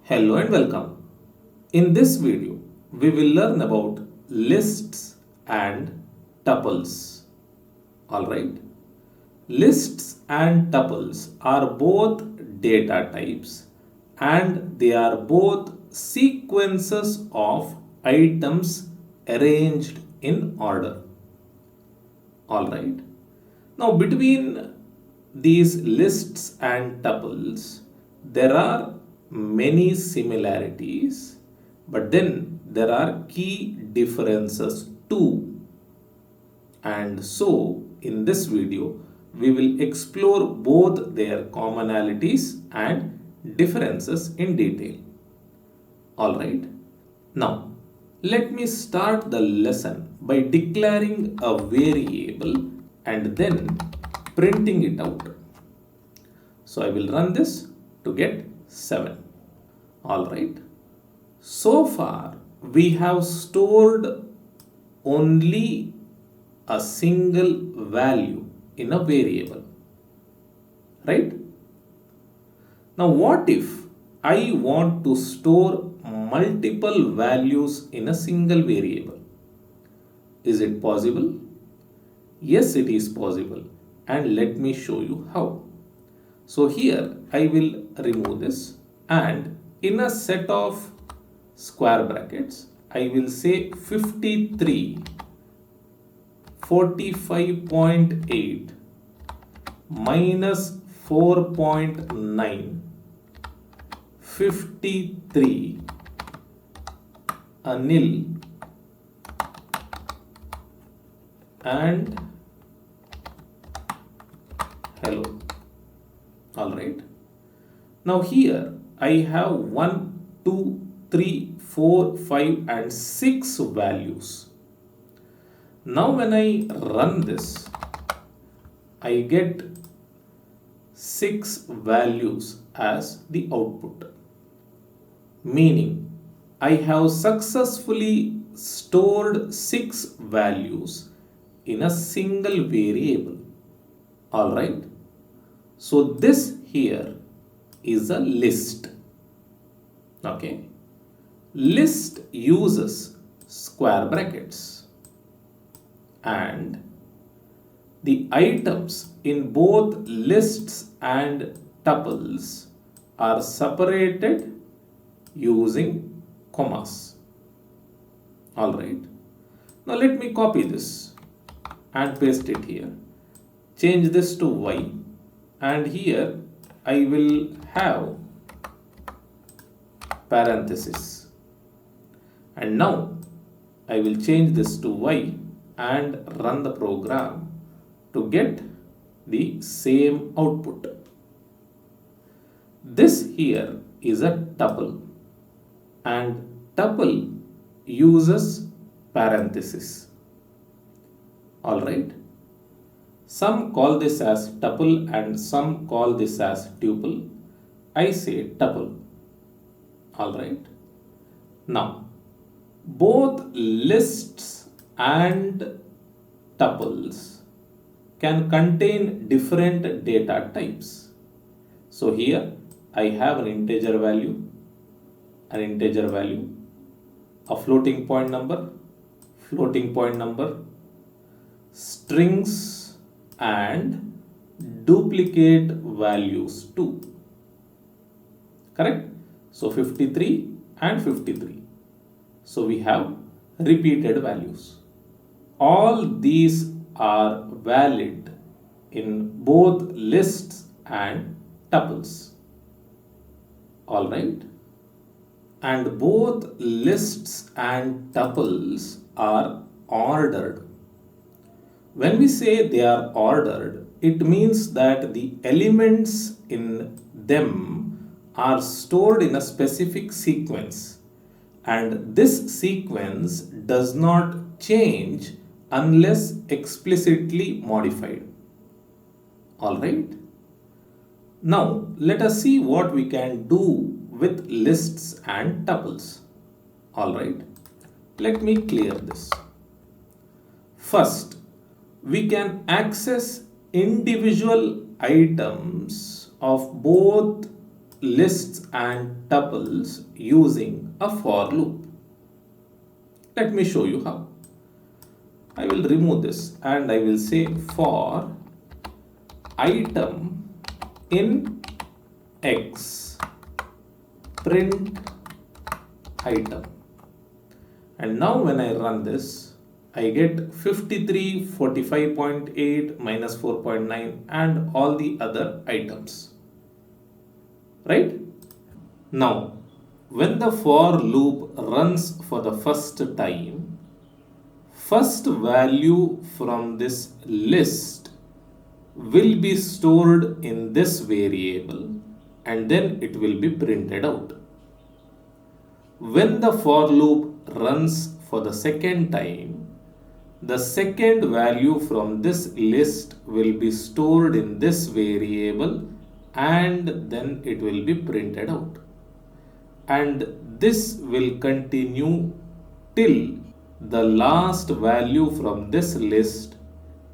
Hello and welcome. In this video, we will learn about lists and tuples. Alright. Lists and tuples are both data types and they are both sequences of items arranged in order. Alright. Now between these lists and tuples, there are many similarities, but then there are key differences too. And so, in this video, we will explore both their commonalities and differences in detail. Alright, now let me start the lesson by declaring a variable and then printing it out. So I will run this to get 7. Alright. So far we have stored only a single value in a variable. Right? Now what if I want to store multiple values in a single variable? Is it possible? Yes, it is possible. And let me show you how. So here I will remove this and in a set of square brackets I will say 53 45.8 minus 4.9 53 a nil and hello. Alright. Now here I have 1, 2, 3, 4, 5 and 6 values. Now when I run this, I get 6 values as the output. Meaning I have successfully stored 6 values in a single variable. Alright. So this here is a list. Okay. List uses square brackets and the items in both lists and tuples are separated using commas. Alright. Now let me copy this and paste it here. Change this to y. And here I will have parenthesis. And now I will change this to y and run the program to get the same output. This here is a tuple and tuple uses parenthesis. Alright. Some call this as tuple and some call this as tuple. I say tuple. Alright. Now, both lists and tuples can contain different data types. So here I have an integer value, a floating point number, strings, and duplicate values too. Correct? So 53 and 53. So we have repeated values. All these are valid in both lists and tuples. Alright? And both lists and tuples are ordered. When we say they are ordered, it means that the elements in them are stored in a specific sequence, and this sequence does not change unless explicitly modified. Alright? Now let us see what we can do with lists and tuples. Alright? Let me clear this. First, we can access individual items of both lists and tuples using a for loop. Let me show you how. I will remove this and I will say for item in X print item. And now when I run this, I get 53, 45.8, minus 4.9 and all the other items. Right? Now, when the for loop runs for the first time, first value from this list will be stored in this variable and then it will be printed out. When the for loop runs for the second time, the second value from this list will be stored in this variable and then it will be printed out. And this will continue till the last value from this list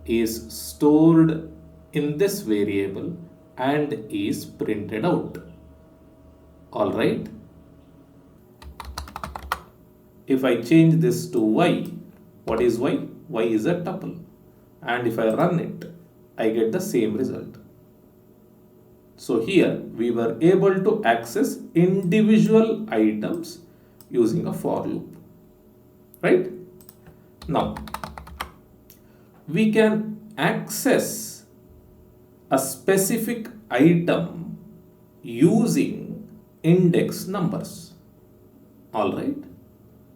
is stored in this variable and is printed out. Alright. If I change this to y, what is y? Y is a tuple. And if I run it, I get the same result. So here we were able to access individual items using a for loop. Right? Now, we can access a specific item using index numbers. Alright?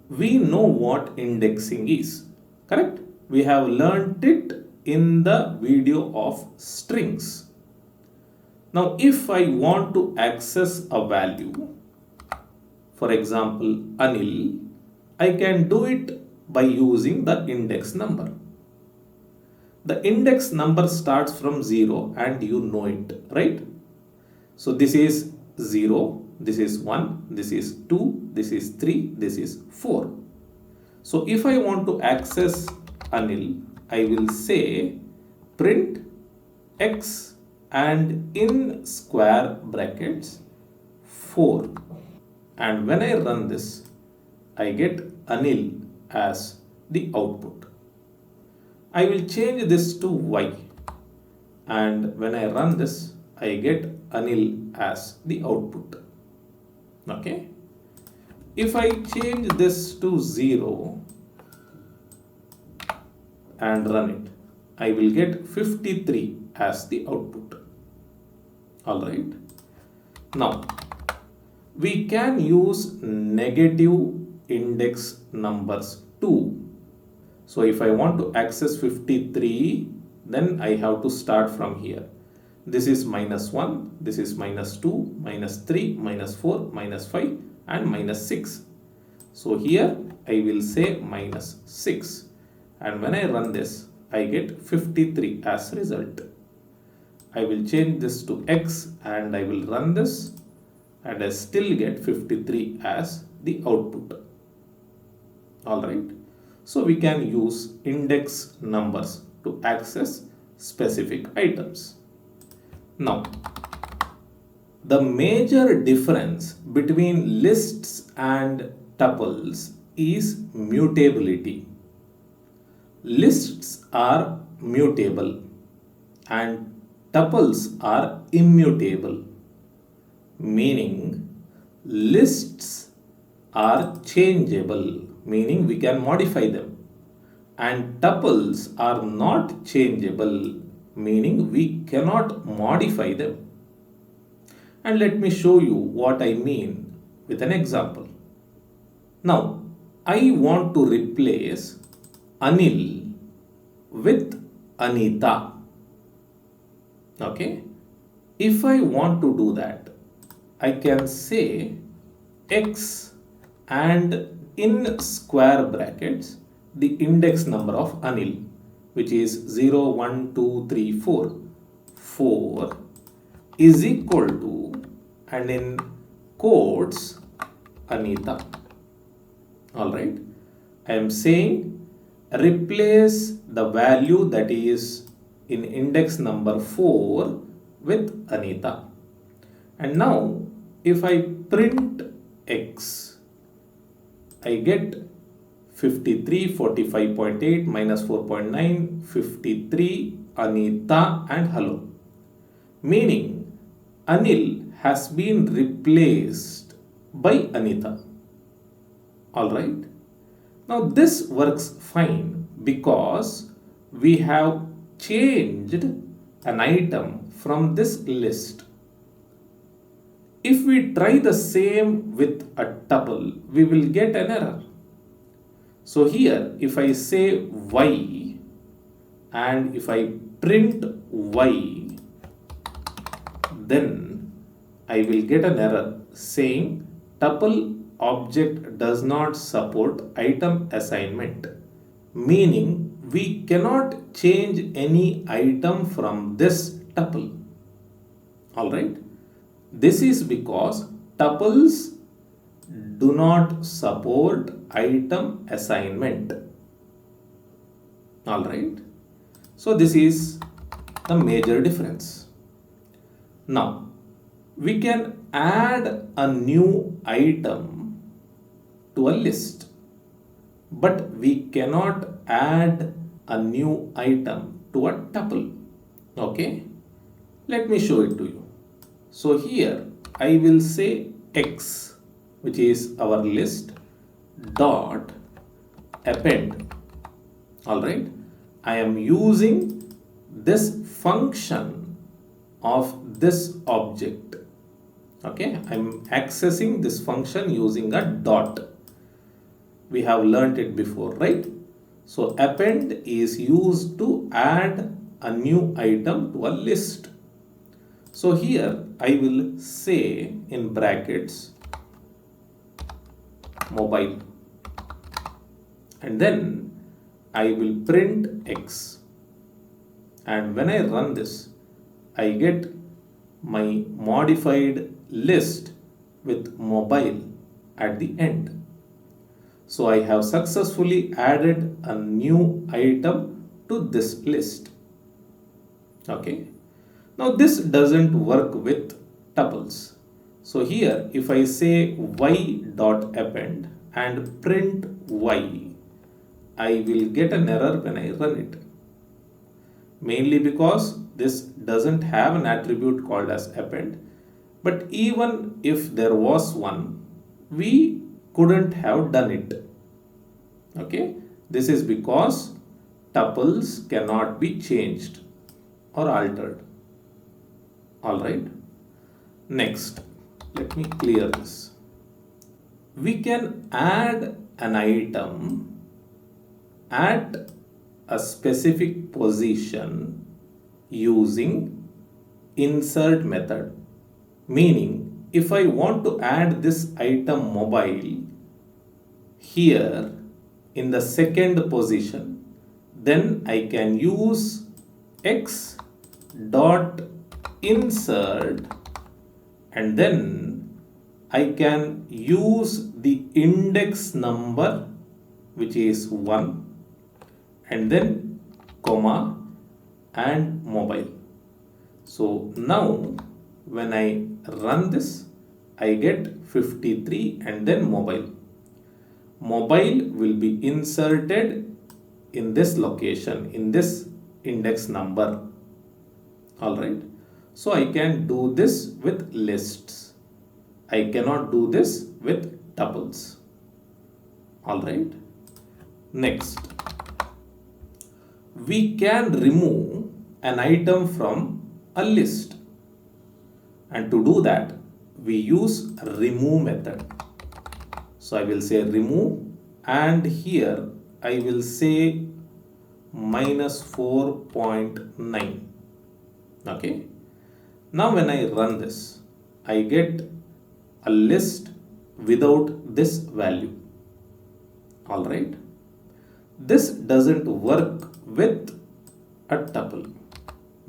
We know what indexing is, correct? We have learned it in the video of strings. Now, if I want to access a value, for example, Anil, I can do it by using the index number. The index number starts from 0 and you know it, right? So this is 0, this is 1, this is 2, this is 3, this is 4. So if I want to access Anil, I will say print X and in square brackets 4. And when I run this, I get Anil as the output. I will change this to Y. And when I run this, I get Anil as the output. Okay. If I change this to 0 and run it, I will get 53 as the output. Alright. Now, we can use negative index numbers too. So if I want to access 53, then I have to start from here. This is minus 1, this is minus 2, minus 3, minus 4, minus 5 and minus 6. So here I will say minus 6. And when I run this, I get 53 as result. I will change this to X and I will run this and I still get 53 as the output. Alright. So we can use index numbers to access specific items. Now, the major difference between lists and tuples is mutability. Lists are mutable and tuples are immutable, meaning lists are changeable, meaning we can modify them, and tuples are not changeable, meaning we cannot modify them. And let me show you what I mean with an example. Now, I want to replace Anil with Anita. Okay. If I want to do that, I can say X and in square brackets the index number of Anil, which is 0, 1, 2, 3, 4. 4 is equal to, and in quotes, Anita. Alright. I am saying replace the value that is in index number 4 with Anita. And now if I print x, I get 53, 45.8 minus 4.9, 53, Anita and hello. Meaning Anil has been replaced by Anita. Alright. Now this works fine because we have changed an item from this list. If we try the same with a tuple, we will get an error. So here, if I say y and if I print y, then I will get an error saying tuple object does not support item assignment, meaning we cannot change any item from this tuple. Alright, this is because tuples do not support item assignment. Alright, so this is the major difference. Now we can add a new item to a list, but we cannot add a new item to a tuple. Okay, let me show it to you. So here I will say x, which is our list, dot append. Alright, I am using this function of this object. Okay, I am accessing this function using a dot. We have learnt it before, right? So append is used to add a new item to a list. So here I will say in brackets mobile, and then I will print x, and when I run this I get my modified list with mobile at the end. So I have successfully added a new item to this list. Okay, now this doesn't work with tuples. So here if I say y dot append and print y, I will get an error when I run it, mainly because this doesn't have an attribute called as append. But even if there was one, we couldn't have done it. Okay, this is because tuples cannot be changed or altered. Alright, next let me clear this. We can add an item at a specific position using insert method, meaning if I want to add this item mobile here in the second position, then I can use x dot insert, and then I can use the index number, which is 1, and then comma and mobile. So now when I run this, I get 53 and then mobile. Mobile will be inserted in this location, in this index number. Alright, so I can do this with lists. I cannot do this with tuples. Alright, next, we can remove an item from a list, and to do that we use remove method. So I will say remove, and here I will say minus 4.9. Okay, now when I run this, I get a list without this value. Alright, this doesn't work with a tuple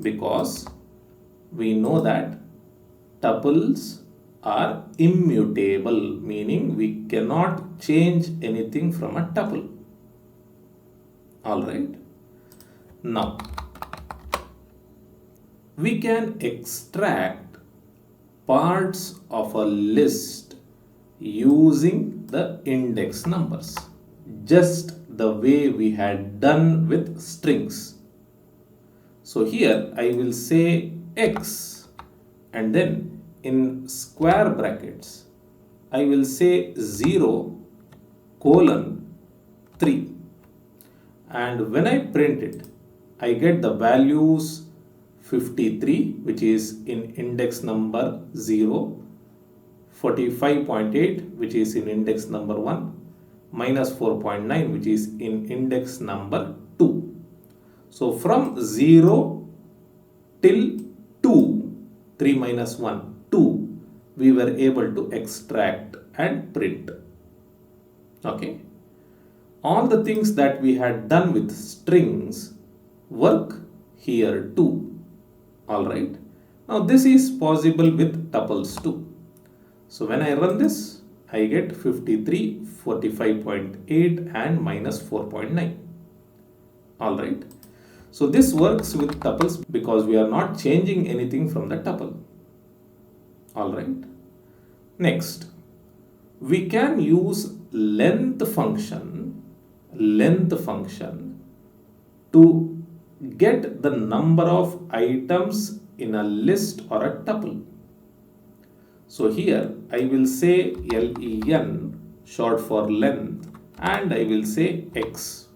because we know that tuples are immutable, meaning we cannot change anything from a tuple. Alright, now we can extract parts of a list using the index numbers, just the way we had done with strings. So here I will say X, and then in square brackets I will say 0:3, and when I print it I get the values 53, which is in index number 0, 45.8, which is in index number 1, minus 4.9, which is in index number 2. So from 0 till 2, 3 minus 1, 2, we were able to extract and print. Okay. All the things that we had done with strings work here too. Alright. Now this is possible with tuples too. So when I run this, I get 53, 45.8 and minus 4.9. Alright. So this works with tuples because we are not changing anything from the tuple. Alright. Next, we can use length function to get the number of items in a list or a tuple. So here I will say len, short for length, and I will say x.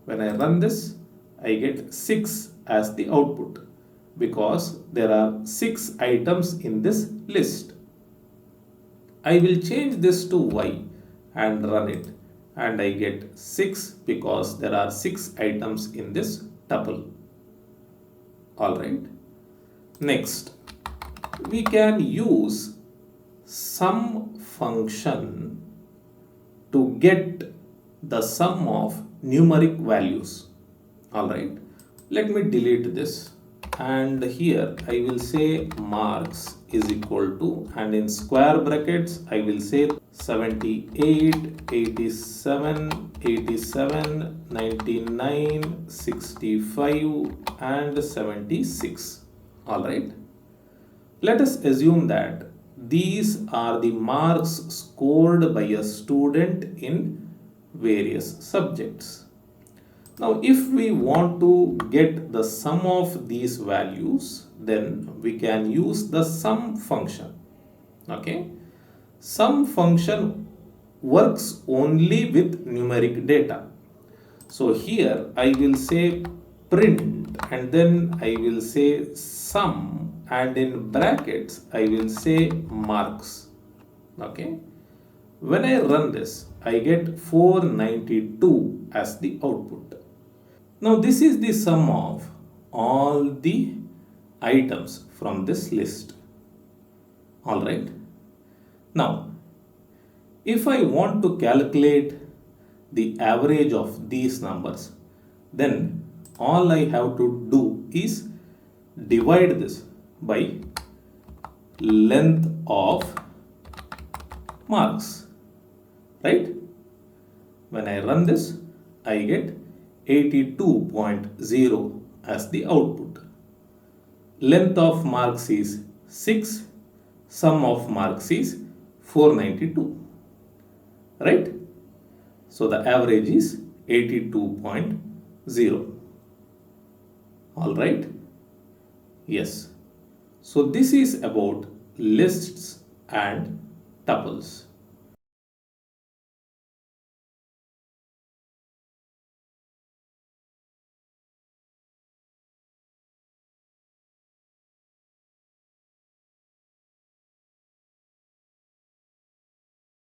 When I run this, I get 6 as the output because there are 6 items in this list. I will change this to y and run it, and I get 6 because there are 6 items in this tuple. Alright. Next, we can use sum function to get the sum of numeric values. Alright. Let me delete this, and here I will say marks is equal to, and in square brackets I will say 78, 87, 87, 99, 65 and 76. Alright. Let us assume that these are the marks scored by a student in various subjects. Now if we want to get the sum of these values, then we can use the sum function. Okay. Sum function works only with numeric data. So here I will say print, and then I will say sum, and in brackets I will say marks. Okay. When I run this, I get 492 as the output. Now this is the sum of all the items from this list. Alright. Now, if I want to calculate the average of these numbers, then all I have to do is divide this by length of marks, right? When I run this, I get 82.0 as the output. Length of marks is 6, sum of marks is 492, right? So the average is 82.0. Alright? Yes. So this is about lists and tuples.